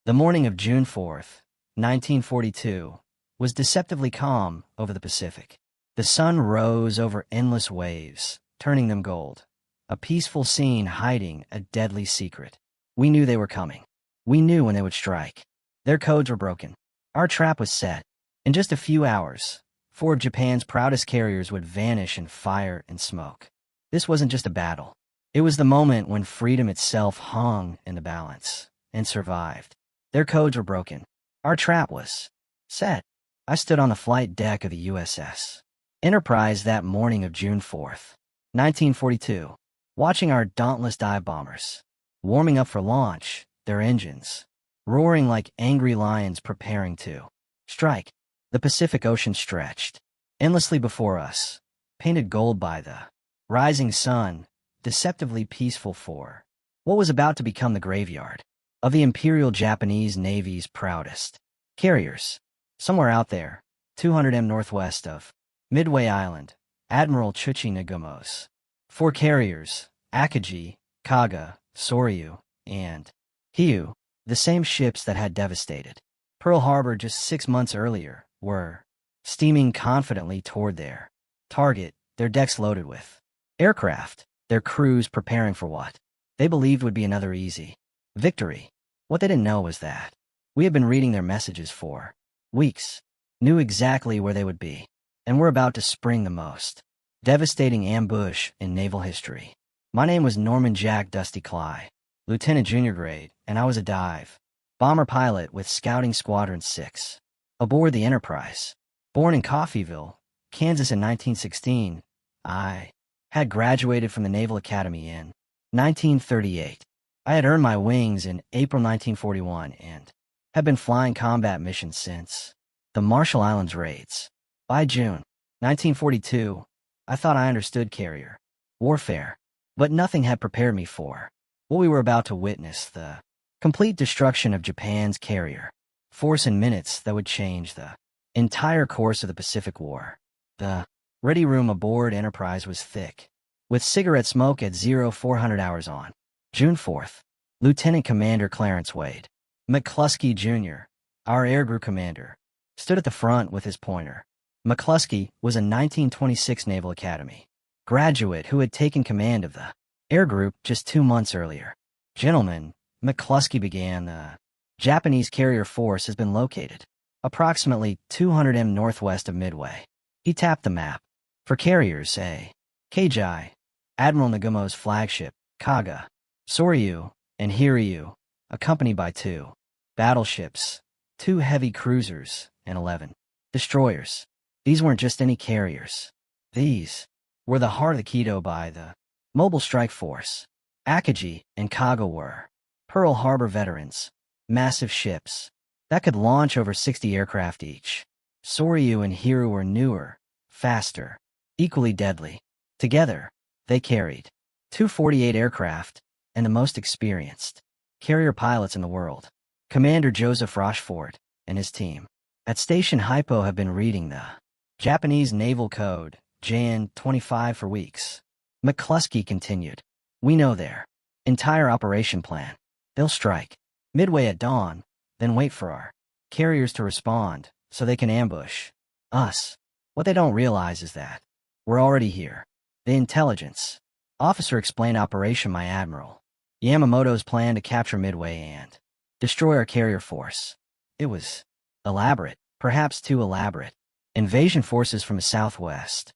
The morning of June 4th, 1942, was deceptively calm over the Pacific. The sun rose over endless waves, turning them gold. A peaceful scene hiding a deadly secret. We knew they were coming. We knew when they would strike. Their codes were broken. Our trap was set. In just a few hours, 4 of Japan's proudest carriers would vanish in fire and smoke. This wasn't just a battle. It was the moment when freedom itself hung in the balance and survived. Their codes were broken. Our trap was set. I stood on the flight deck of the USS Enterprise that morning of June 4th, 1942, watching our dauntless dive bombers warming up for launch, their engines roaring like angry lions preparing to strike. The Pacific Ocean stretched endlessly before us, painted gold by the rising sun, deceptively peaceful for what was about to become the graveyard of the Imperial Japanese Navy's proudest carriers. Somewhere out there, 200 m northwest of Midway Island, Admiral Chuchi Nagumo's 4 carriers, Akagi, Kaga, Soryu, and Hiyu, the same ships that had devastated Pearl Harbor just 6 months earlier, were steaming confidently toward their target, their decks loaded with aircraft, their crews preparing for what they believed would be another easy victory. What they didn't know was that we had been reading their messages for weeks, knew exactly where they would be, and were about to spring the most devastating ambush in naval history. My name was Norman Jack Dusty Cly, Lieutenant Junior Grade, and I was a dive bomber pilot with Scouting Squadron 6 aboard the Enterprise. Born in Coffeyville, Kansas in 1916, I had graduated from the Naval Academy in 1938. I had earned my wings in April 1941 and had been flying combat missions since the Marshall Islands raids. By June 1942, I thought I understood carrier warfare, but nothing had prepared me for what we were about to witness, the complete destruction of Japan's carrier force in minutes that would change the entire course of the Pacific War. The ready room aboard Enterprise was thick, with cigarette smoke at 0400 hours on. June 4th, Lieutenant Commander Clarence Wade McCluskey, Jr., our air group commander, stood at the front with his pointer. McCluskey was a 1926 Naval Academy graduate who had taken command of the air group just 2 months earlier. Gentlemen, McCluskey began, the Japanese carrier force has been located approximately 200 m northwest of Midway. He tapped the map. For carriers, Kajai, Admiral Nagumo's flagship, Kaga, Soryu, and Hiryu, accompanied by 2 battleships, 2 heavy cruisers, and 11 destroyers. These weren't just any carriers. These were the heart of the Kido by the Mobile Strike Force. Akagi and Kaga were Pearl Harbor veterans, massive ships that could launch over 60 aircraft each. Soryu and Hiryu were newer, faster, equally deadly. Together, they carried 248 aircraft and the most experienced carrier pilots in the world. Commander Joseph Rochefort and his team at Station Hypo have been reading the Japanese Naval Code, JN 25, for weeks. McCluskey continued. We know their entire operation plan. They'll strike Midway at dawn, then wait for our carriers to respond so they can ambush us. What they don't realize is that we're already here. The intelligence officer explained Operation My Admiral Yamamoto's plan to capture Midway and destroy our carrier force. It was elaborate, perhaps too elaborate. Invasion forces from the southwest,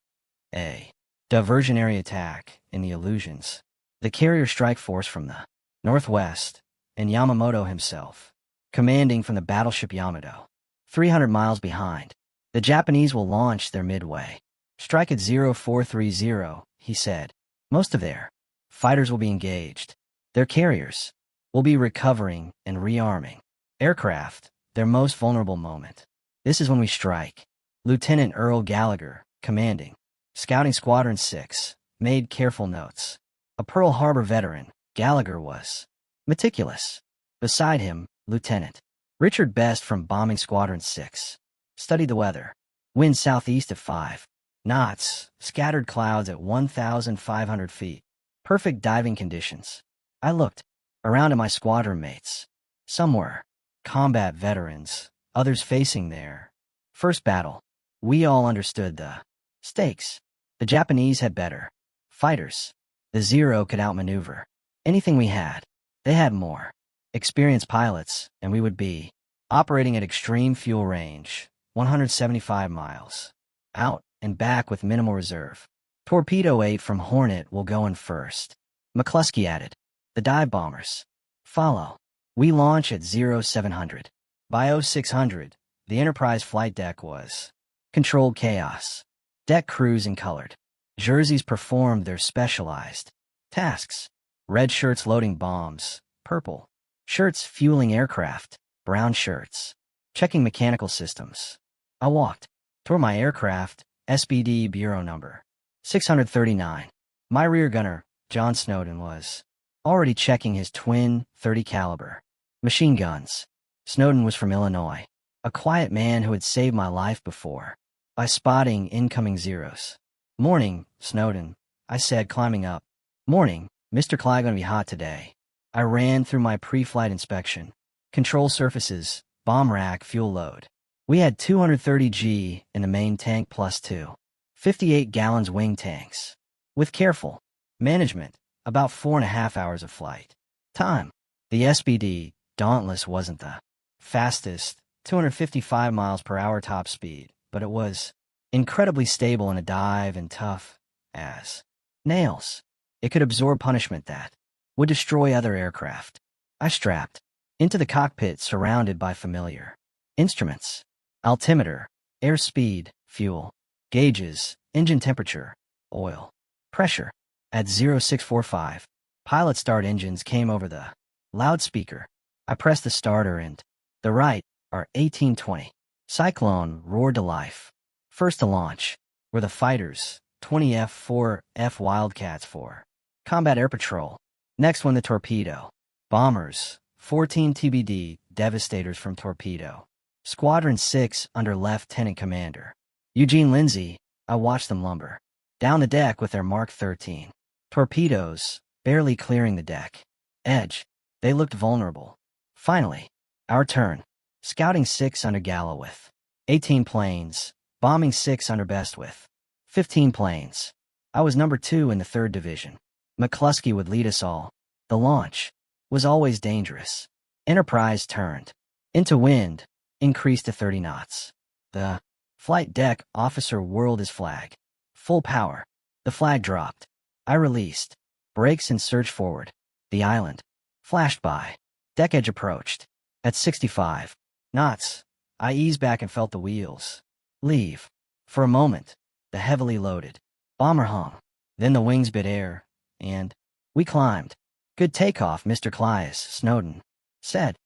a diversionary attack in the illusions, the carrier strike force from the northwest, and Yamamoto himself, commanding from the battleship Yamato, 300 miles behind. The Japanese will launch their Midway strike at 0430, he said. Most of their fighters will be engaged. Their carriers will be recovering and rearming aircraft, their most vulnerable moment. This is when we strike. Lieutenant Earl Gallagher, commanding Scouting Squadron 6, made careful notes. A Pearl Harbor veteran, Gallagher was meticulous. Beside him, Lieutenant Richard Best from Bombing Squadron 6 studied the weather. Wind southeast at 5 knots, scattered clouds at 1,500 feet. Perfect diving conditions. I looked around at my squadron mates. Some were combat veterans, others facing their first battle. We all understood the stakes. The Japanese had better fighters. The Zero could outmaneuver anything we had. They had more experienced pilots, and we would be operating at extreme fuel range, 175 miles, out and back with minimal reserve. Torpedo 8 from Hornet will go in first. McCluskey added. The dive bombers follow. We launch at 0700. By 0600, the Enterprise flight deck was controlled chaos. Deck crews in colored jerseys performed their specialized tasks. Red shirts loading bombs, purple shirts fueling aircraft, brown shirts checking mechanical systems. I walked toward my aircraft, SBD bureau number 639. My rear gunner, John Snowden, was already checking his twin 30 caliber machine guns. Snowden was from Illinois, a quiet man who had saved my life before by spotting incoming Zeros. Morning, Snowden, I said, climbing up. Morning, Mr. Clyde, gonna be hot today. I ran through my pre-flight inspection. Control surfaces, bomb rack, fuel load. We had 230 G in the main tank plus 58 gallons wing tanks. With careful management, about 4.5 hours of flight time. The SBD Dauntless wasn't the fastest, 255 miles per hour top speed, but it was incredibly stable in a dive and tough as nails. It could absorb punishment that would destroy other aircraft. I strapped into the cockpit, surrounded by familiar instruments, altimeter, airspeed, fuel gauges, engine temperature, oil pressure. At 0645, pilot start engines came over the loudspeaker. I pressed the starter and the right, our 1820 Cyclone roared to life. First to launch were the fighters, 20 F-4F Wildcats for combat air patrol. Next one the torpedo bombers, 14 TBD Devastators from Torpedo Squadron 6 under Lieutenant Commander Eugene Lindsay. I watched them lumber down the deck with their Mark 13 torpedoes, barely clearing the deck edge. They looked vulnerable. Finally, our turn. Scouting 6 under Gallo with 18 planes, bombing 6 under Best with 15 planes. I was number 2 in the 3rd Division. McCluskey would lead us all. The launch was always dangerous. Enterprise turned into wind, increased to 30 knots. The flight deck officer whirled his flag. Full power. The flag dropped. I released brakes and surged forward. The island flashed by. Deck edge approached. At 65 knots, I eased back and felt the wheels leave. For a moment, the heavily loaded bomber hung. Then the wings bit air, and we climbed. Good takeoff, Mr. Clias, Snowden said.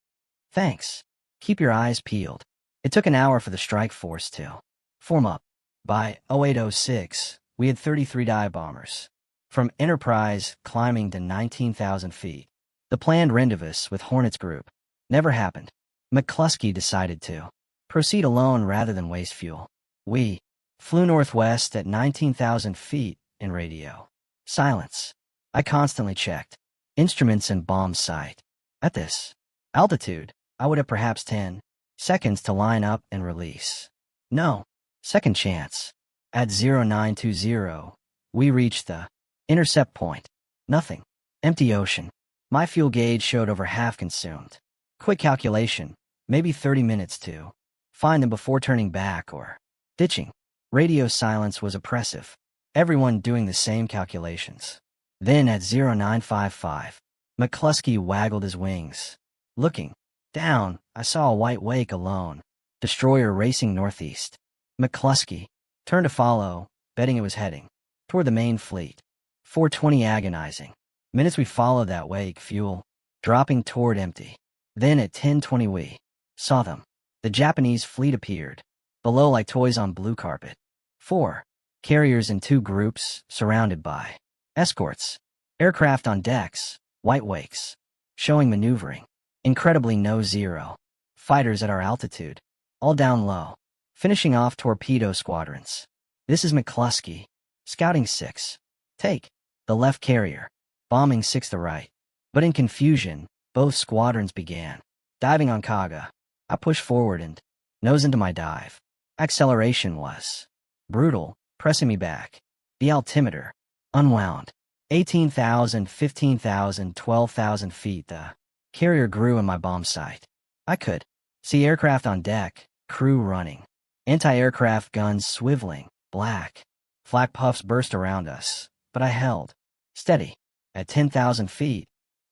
Thanks. Keep your eyes peeled. It took an hour for the strike force to form up. By 0806, we had 33 dive bombers. From Enterprise climbing to 19,000 feet. The planned rendezvous with Hornet's group never happened. McCluskey decided to proceed alone rather than waste fuel. We flew northwest at 19,000 feet in radio silence. I constantly checked instruments and bomb sight. At this altitude, I would have perhaps 10 seconds to line up and release. No second chance. At 0920, we reached the intercept point. Nothing. Empty ocean. My fuel gauge showed over half consumed. Quick calculation, maybe 30 minutes to find them before turning back or ditching. Radio silence was oppressive. Everyone doing the same calculations. Then at 0955, McCluskey waggled his wings. Looking down, I saw a white wake alone. Destroyer racing northeast. McCluskey turned to follow, betting it was heading toward the main fleet. 420 agonizing. Minutes we followed that wake, fuel dropping toward empty. Then at 10:20 we saw them. The Japanese fleet appeared, below like toys on blue carpet. 4 carriers in 2 groups, surrounded by escorts. Aircraft on decks, white wakes, showing maneuvering. Incredibly no zero. Fighters at our altitude, all down low, finishing off torpedo squadrons. This is McCluskey, scouting 6. Take the left carrier, bombing 6 the right. But in confusion, both squadrons began Diving on Kaga. I pushed forward and nose into my dive. Acceleration was brutal, pressing me back. The altimeter unwound. 18,000, 15,000, 12,000 feet. The carrier grew in my bomb sight. I could see aircraft on deck, crew running, anti-aircraft guns swiveling, black. Flak puffs burst around us, but I held steady. At 10,000 feet,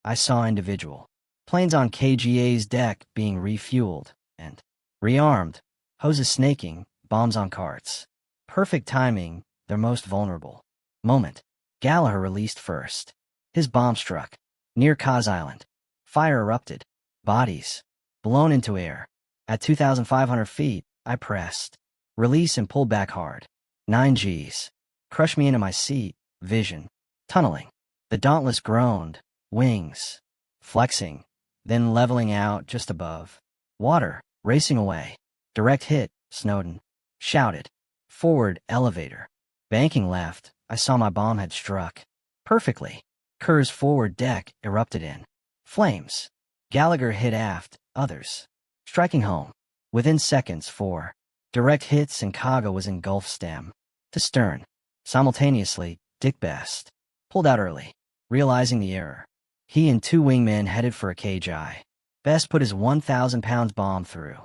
I saw individual planes on KGA's deck being refueled and rearmed, hoses snaking, bombs on carts. Perfect timing, their most vulnerable moment. Gallagher released first. His bomb struck near Kaz Island. Fire erupted. Bodies blown into air. At 2,500 feet, I pressed release and pulled back hard. 9 Gs. Crushed me into my seat, vision tunneling. The Dauntless groaned, wings flexing, then leveling out just above. Water racing away. Direct hit, Snowden shouted. Forward elevator. Banking left, I saw my bomb had struck perfectly. Kerr's forward deck erupted in flames. Gallagher hit aft, others striking home. Within seconds, 4 direct hits and Kaga was engulfed stem to stern. Simultaneously, Dick Best pulled out early, realizing the error. He and 2 wingmen headed for a KGI. Best put his 1,000-pound bomb through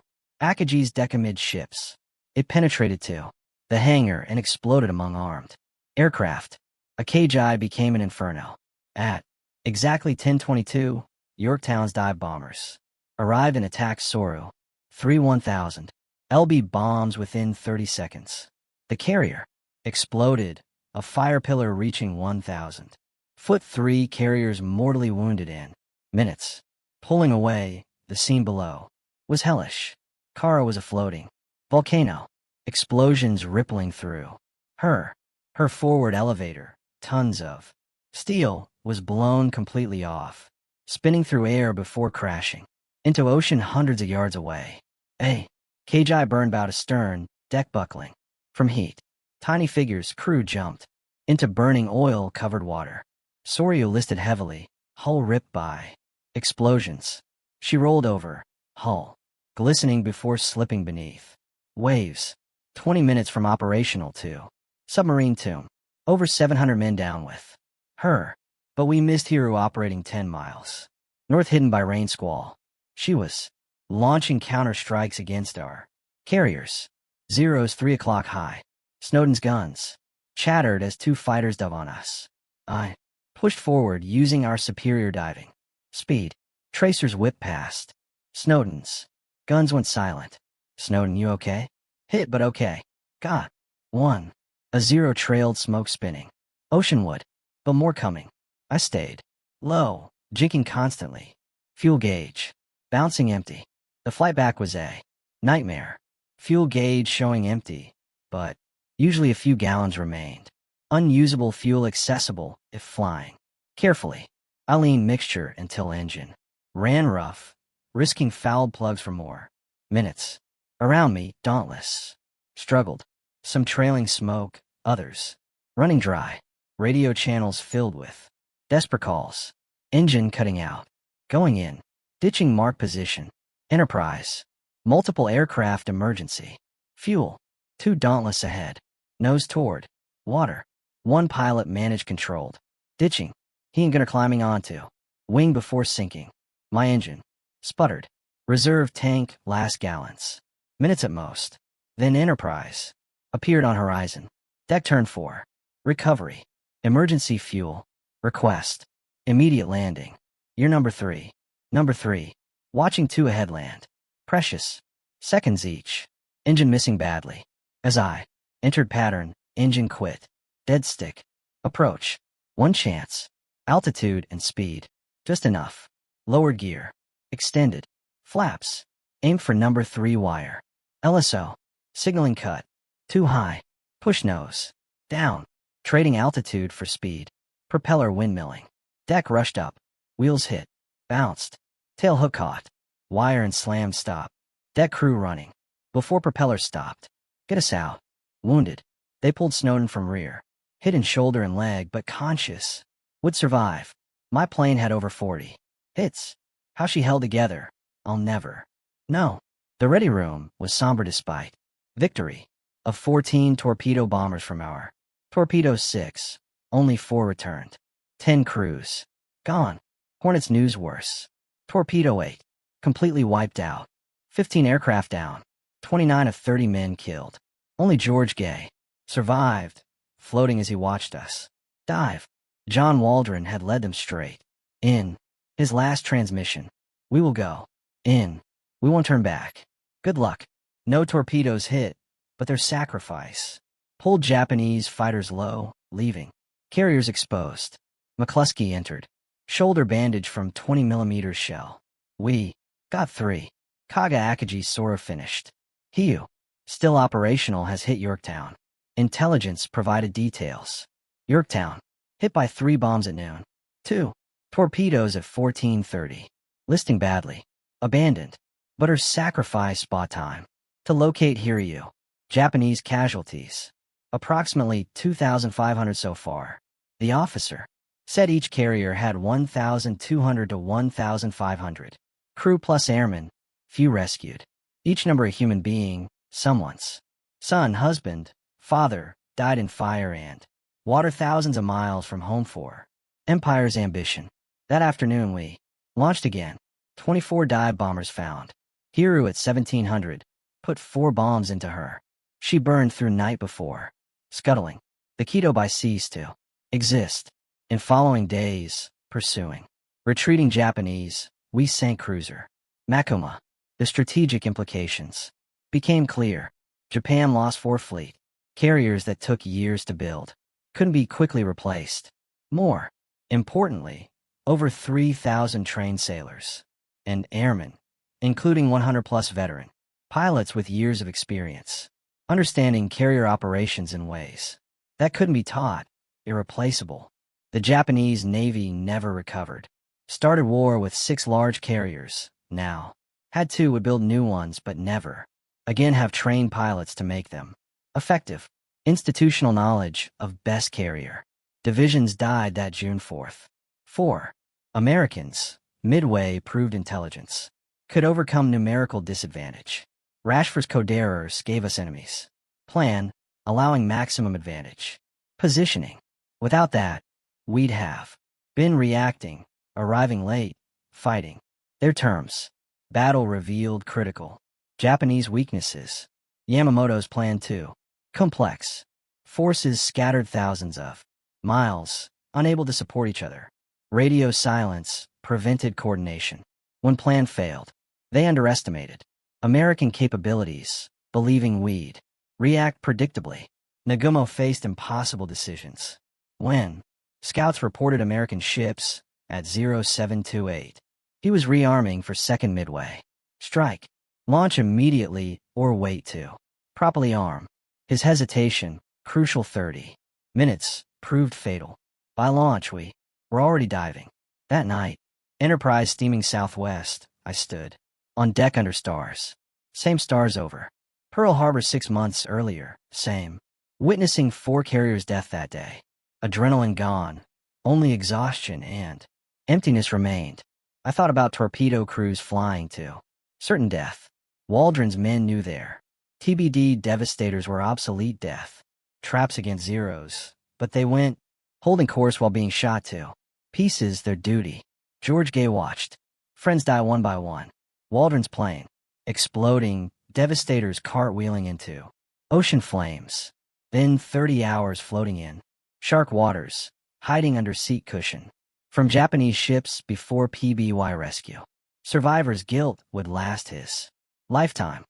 Akagi's deck amidships. It penetrated to the hangar and exploded among armed aircraft. A KGI became an inferno. At exactly 10:22, Yorktown's dive bombers arrived and attacked Soru. 3 LB bombs within 30 seconds. The carrier exploded, a fire pillar reaching 1,000 foot. 3 carriers mortally wounded in minutes. Pulling away, the scene below was hellish. Kara was a floating volcano. Explosions rippling through her. Her forward elevator, tons of steel, was blown completely off, spinning through air before crashing into ocean hundreds of yards away. A KGI burned bow to stern, deck buckling from heat. Tiny figures, crew jumped into burning oil-covered water. Soryu listed heavily, hull ripped by explosions. She rolled over, hull glistening before slipping beneath waves. 20 minutes from operational to submarine tomb. Over 700 men down with her. But we missed Hiru operating 10 miles north, hidden by rain squall. She was launching counter-strikes against our carriers. Zeros 3 o'clock high. Snowden's guns chattered as 2 fighters dove on us. I pushed forward using our superior diving speed. Tracers whipped past. Snowden's guns went silent. Snowden, you okay? Hit but okay. Got one. A 0 trailed, smoke spinning. Oceanwood. But more coming. I stayed low, jinking constantly. Fuel gauge bouncing empty. The flight back was a nightmare. Fuel gauge showing empty, but usually a few gallons remained. Unusable fuel accessible if flying carefully. I leaned mixture until engine ran rough, risking fouled plugs for more minutes. Around me, Dauntless struggled. Some trailing smoke, others running dry. Radio channels filled with desperate calls. Engine cutting out. Going in. Ditching mark position. Enterprise. Multiple aircraft emergency. Fuel. 2 Dauntless ahead. Nose toward water. 1 pilot managed controlled ditching. He and gunner climbing onto wing before sinking. My engine sputtered. Reserve tank, last gallons. Minutes at most. Then Enterprise appeared on horizon. Deck turn 4. Recovery. Emergency fuel. Request. Immediate landing. You're number 3. Number 3. Watching 2 ahead land. Precious seconds each. Engine missing badly. As I entered pattern, engine quit. Dead stick. Approach. 1 chance. Altitude and speed. Just enough. Lowered gear. Extended. Flaps. Aim for number 3 wire. LSO. Signaling cut. Too high. Push nose. Down. Trading altitude for speed. Propeller windmilling. Deck rushed up. Wheels hit. Bounced. Tail hook caught. Wire and slammed stop. Deck crew running. Before propeller stopped. Get us out. Wounded. They pulled Snowden from rear. Hit in shoulder and leg but conscious. Would survive. My plane had over 40 hits. How she held together. I'll never. No. The ready room was somber despite victory. Of 14 torpedo bombers from our Torpedo 6, only 4 returned. 10 crews gone. Hornets news worse. Torpedo 8, completely wiped out. 15 aircraft down. 29 of 30 men killed. Only George Gay survived, floating as he watched us dive. John Waldron had led them straight in. His last transmission. We will go in. We won't turn back. Good luck. No torpedoes hit, but their sacrifice pulled Japanese fighters low, leaving carriers exposed. McCluskey entered. Shoulder bandage from 20mm shell. We got 3. Kaga Akagi Sora finished. Hiyu, still operational, has hit Yorktown. Intelligence provided details. Yorktown, hit by 3 bombs at noon. 2 torpedoes at 14:30. Listing badly. Abandoned. But her sacrifice spot time. To locate Hiryu. Japanese casualties. Approximately 2,500 so far. The officer said each carrier had 1,200 to 1,500. Crew plus airmen. Few rescued. Each number a human being, someone's son, husband, father, died in fire and water thousands of miles from home for Empire's ambition. That afternoon we launched again. 24 dive bombers found. Hiru at 1700 put 4 bombs into her. She burned through night before scuttling. The Kodobai ceased to exist. In following days, pursuing retreating Japanese, we sank cruiser Makoma. The strategic implications became clear. Japan lost 4 fleet carriers that took years to build. Couldn't be quickly replaced. More importantly, over 3,000 trained sailors and airmen, including 100-plus veteran pilots with years of experience, understanding carrier operations in ways that couldn't be taught, irreplaceable. The Japanese Navy never recovered. Started war with 6 large carriers, now had 2, would build new ones but never again have trained pilots to make them effective. Institutional knowledge of best carrier divisions died that June 4th. 4 Americans, Midway proved intelligence could overcome numerical disadvantage. Rashford's Codebreakers gave us enemies. Plan, allowing maximum advantage. Positioning. Without that, we'd have been reacting, arriving late, fighting. Their terms. Battle revealed critical Japanese weaknesses. Yamamoto's plan too complex. Forces scattered thousands of miles, unable to support each other. Radio silence prevented coordination. When plan failed, they underestimated American capabilities, believing we'd react predictably. Nagumo faced impossible decisions. When scouts reported American ships at 0728, he was rearming for 2nd Midway. Strike. Launch immediately or wait to properly arm. His hesitation, crucial 30 minutes, proved fatal. By launch we were already diving. That night, Enterprise steaming southwest, I stood on deck under stars. Same stars over Pearl Harbor 6 months earlier, same. Witnessing 4 carriers' death that day. Adrenaline gone, only exhaustion and emptiness remained. I thought about torpedo crews flying to certain death. Waldron's men knew their TBD devastators were obsolete death. Traps against zeros, but they went, holding course while being shot to pieces their duty. George Gay watched. Friends die one by one. Waldron's plane, exploding, devastators cartwheeling into ocean flames. Then 30 hours floating in shark waters, hiding under seat cushion. From Japanese ships before PBY rescue. Survivor's guilt would last his lifetime.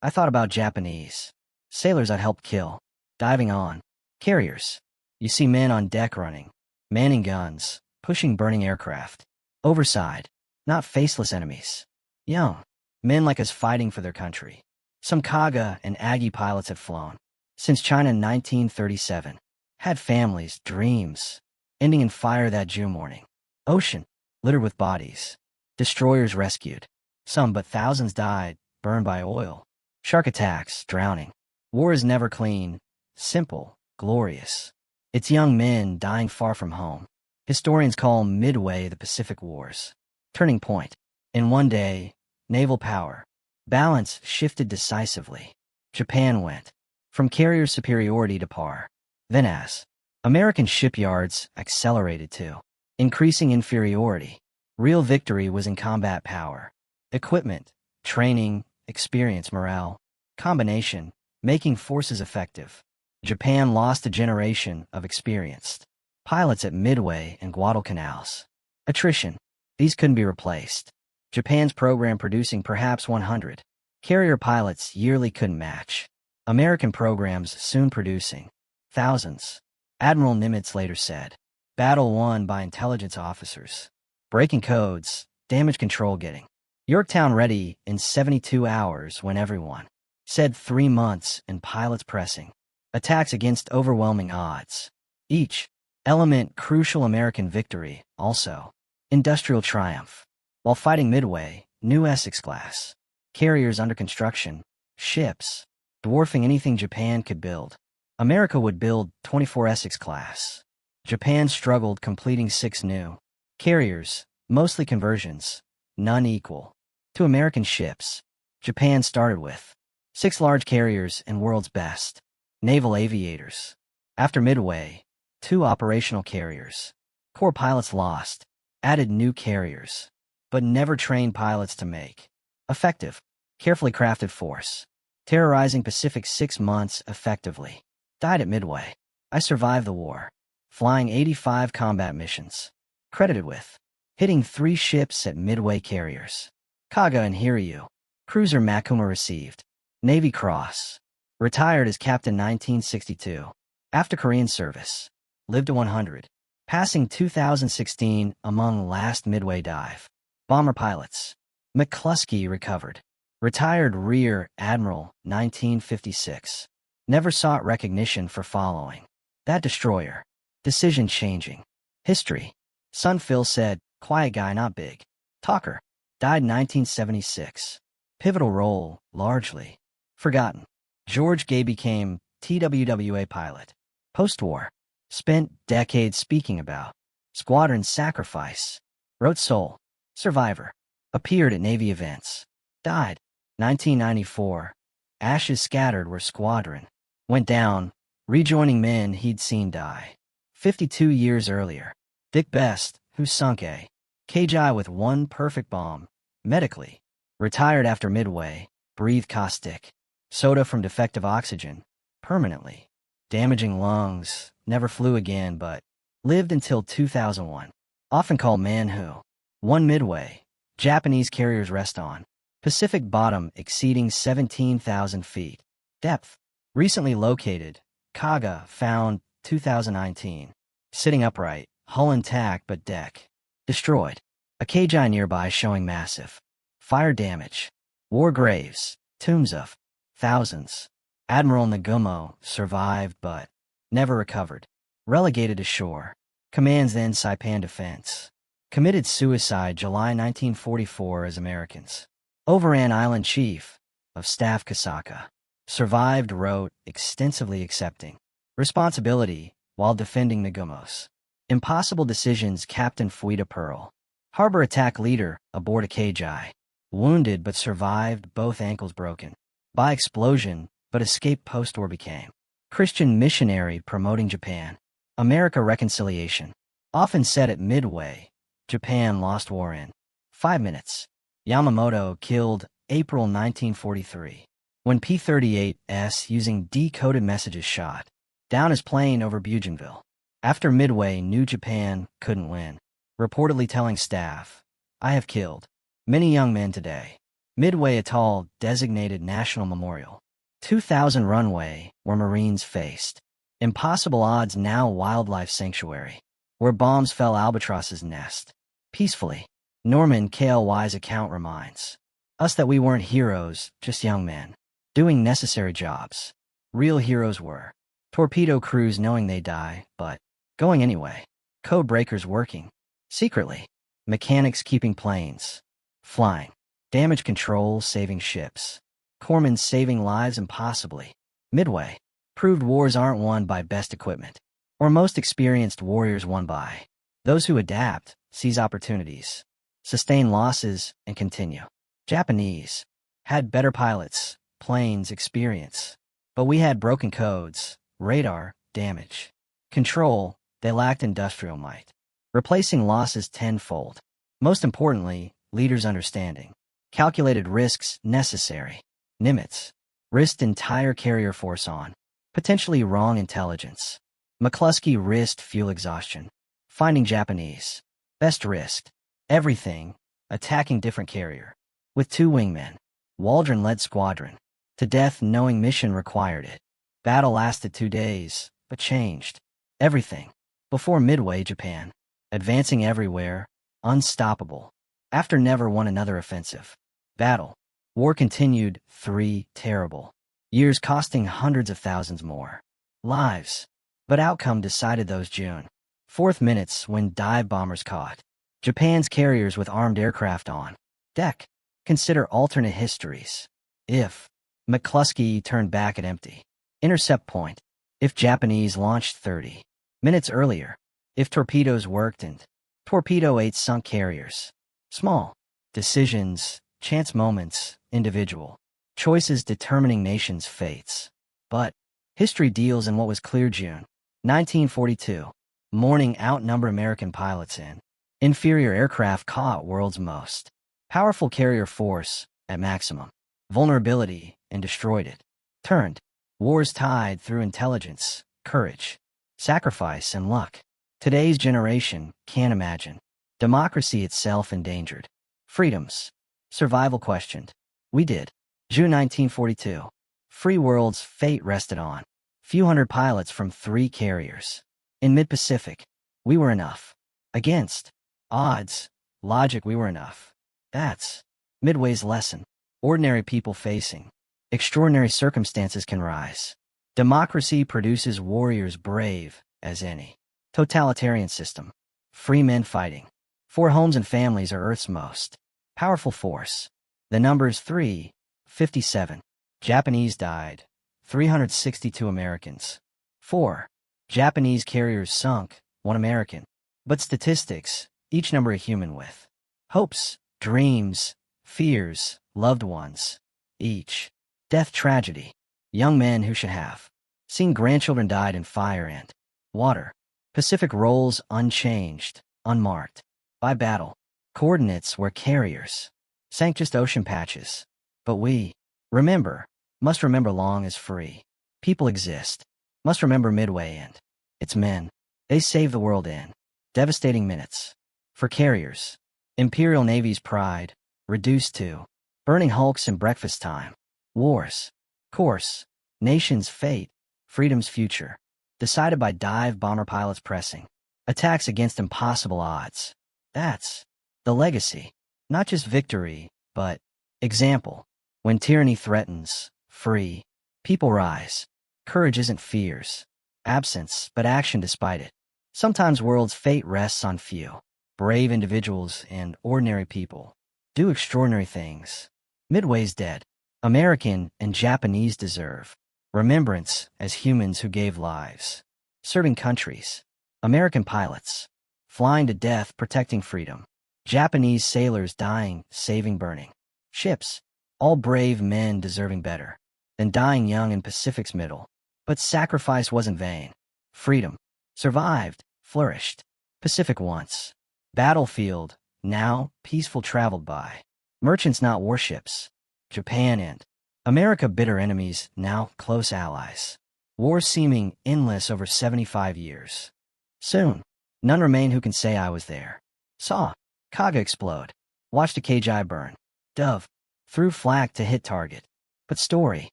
I thought about Japanese sailors I'd helped kill, diving on carriers. You see men on deck running, manning guns, pushing burning aircraft. Overside, not faceless enemies. Young men like us fighting for their country. Some Kaga and Aggie pilots had flown since China in 1937. Had families, dreams, ending in fire that June morning. Ocean, littered with bodies. Destroyers rescued. Some, but thousands died, burned by oil. Shark attacks, drowning. War is never clean, simple, glorious. It's young men dying far from home. Historians call Midway the Pacific Wars. Turning point. In one day, Naval power. Balance shifted decisively. Japan went from carrier superiority to par. Then as American shipyards accelerated to increasing inferiority, real victory was in combat power. Equipment, training, experience, morale, combination, making forces effective. Japan lost a generation of experienced pilots at Midway and Guadalcanals. Attrition. These couldn't be replaced. Japan's program producing perhaps 100 carrier pilots yearly couldn't match American programs soon producing thousands. Admiral Nimitz later said, "Battle won by intelligence officers. Breaking codes, damage control getting Yorktown ready in 72 hours when everyone said 3 months and pilots pressing. Attacks against overwhelming odds. Each element crucial American victory, also. Industrial triumph. While fighting Midway, new Essex-class carriers under construction, ships, dwarfing anything Japan could build. America would build 24 Essex-class. Japan struggled completing 6 new carriers, mostly conversions, none equal to American ships. Japan started with 6 large carriers and world's best naval aviators. After Midway, 2 operational carriers. Corps pilots lost, added new carriers, but never trained pilots to make effective, carefully crafted force. Terrorizing Pacific 6 months effectively. Died at Midway. I survived the war, flying 85 combat missions. Credited with hitting 3 ships at Midway carriers. Kaga and Hiryu. Cruiser Makuma received Navy Cross. Retired as captain 1962. After Korean service. Lived to 100. Passing 2016 among last Midway dive bomber pilots. McCluskey recovered. Retired Rear Admiral 1956. Never sought recognition for following that destroyer. Decision changing. History. Son Phil said, "Quiet guy, not big talker." Died 1976. Pivotal role, largely forgotten. George Gay became TWWII pilot. Post-war. Spent decades speaking about squadron sacrifice. Wrote Soul. Survivor. Appeared at Navy events. Died 1994. Ashes scattered where squadron went down, rejoining men he'd seen die 52 years earlier. Dick Best, who sunk a KGI with 1 perfect bomb, medically retired after Midway, breathed caustic soda from defective oxygen, permanently damaging lungs, never flew again but lived until 2001. Often called man who won Midway. Japanese carriers rest on Pacific bottom exceeding 17,000 feet. Depth. Recently located. Kaga found 2019. Sitting upright, hull intact but deck destroyed. A KGI nearby showing massive fire damage. War graves, tombs of thousands. Admiral Nagumo survived but never recovered. Relegated to shore. Commands then Saipan Defense. Committed suicide July 1944 as Americans. Overran Island Chief of Staff Kasaka. Survived, wrote, extensively accepting responsibility while defending Nagumo's impossible decisions. Captain Fuita Pearl. Harbor attack leader aboard a KGI. Wounded but survived, both ankles broken by explosion, but escaped post-war. Became Christian missionary promoting Japan. America reconciliation. Often said at Midway, Japan lost war in 5 minutes. Yamamoto killed April 1943. When P-38S using decoded messages shot down his plane over Bougainville. After Midway knew Japan couldn't win. Reportedly telling staff, "I have killed many young men today." Midway Atoll designated national memorial. 2000 runway where Marines faced impossible odds, now wildlife sanctuary where bombs fell albatross's nest peacefully. Norman KLY's account reminds us that we weren't heroes, just young men doing necessary jobs. Real heroes were torpedo crews knowing they die, but going anyway. Codebreakers working secretly. Mechanics keeping planes flying. Damage control saving ships. Corpsmen saving lives and possibly Midway. Proved wars aren't won by best equipment or most experienced warriors, won by those who adapt, seize opportunities, sustain losses, and continue. Japanese had better pilots, planes, experience. But we had broken codes, radar, damage. Control, they lacked industrial might. Replacing losses tenfold. Most importantly, leaders' understanding. Calculated risks necessary. Nimitz risked entire carrier force on potentially wrong intelligence. McCluskey risked fuel exhaustion. Finding Japanese. Best risked everything, attacking different carrier. With 2 wingmen. Waldron led squadron. To death knowing mission required it. Battle lasted 2 days, but changed everything. Before Midway, Japan. Advancing everywhere, unstoppable. After never won another offensive. Battle. War continued, 3 terrible years costing hundreds of thousands more lives. But outcome decided those June 4th minutes when dive bombers caught Japan's carriers with armed aircraft on deck. Consider alternate histories. If McCluskey turned back at empty intercept point. If Japanese launched 30 minutes earlier. If torpedoes worked and torpedo 8 sunk carriers. Small decisions, chance moments, individual choices determining nations' fates. But history deals in what was clear. June 1942. Morning outnumber American pilots in inferior aircraft caught world's most powerful carrier force at maximum vulnerability and destroyed it. Turned war's tide through intelligence, courage, sacrifice, and luck. Today's generation can't imagine democracy itself endangered. Freedoms. Survival questioned. We did. June 1942. Free world's fate rested on few hundred pilots from 3 carriers. In mid-Pacific, we were enough. Against odds, logic, we were enough. That's Midway's lesson. Ordinary people facing extraordinary circumstances can rise. Democracy produces warriors brave as any totalitarian system. Free men fighting for homes and families are Earth's most powerful force. The numbers 357. Japanese died. 362 Americans. 4. Japanese carriers sunk. 1 American. But statistics, each number a human with hopes, dreams, fears, loved ones. Each death tragedy. Young men who should have seen grandchildren died in fire and water. Pacific roles unchanged, unmarked by battle. Coordinates where carriers sank just ocean patches. But we must remember long as free people exist. Must remember Midway and its men. They saved the world in devastating minutes. For carriers, Imperial Navy's pride, reduced to burning hulks in breakfast time. Wars, course, nation's fate, freedom's future, decided by dive bomber pilots pressing attacks against impossible odds. That's the legacy. Not just victory, but example. When tyranny threatens, free people rise. Courage isn't fear's absence, but action despite it. Sometimes world's fate rests on few brave individuals, and ordinary people do extraordinary things. Midway's dead. American and Japanese deserve remembrance as humans who gave lives, serving countries. American pilots flying to death, protecting freedom. Japanese sailors dying, saving burning ships. All brave men deserving better than dying young in Pacific's middle. But sacrifice wasn't vain. Freedom survived, flourished. Pacific once battlefield, now peaceful, traveled by merchants, not warships. Japan and America bitter enemies, now close allies. War seeming endless over 75 years. Soon, none remain who can say I was there. Saw Kaga explode. Watched a KGI burn. Dove threw flak to hit target. But story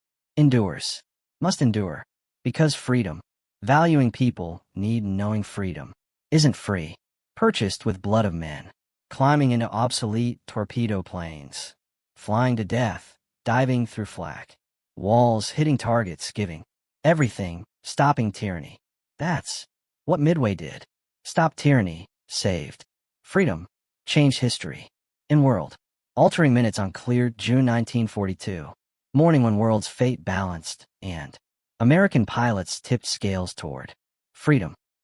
endures. Must endure. Because freedom, valuing people, need knowing freedom, isn't free. Purchased with blood of men. Climbing into obsolete torpedo planes. Flying to death, diving through flak. Walls, hitting targets, giving everything, stopping tyranny. That's what Midway did. Stopped tyranny, saved freedom, changed history. In world altering minutes on clear June 1942. Morning when world's fate balanced, and American pilots tipped scales toward freedom.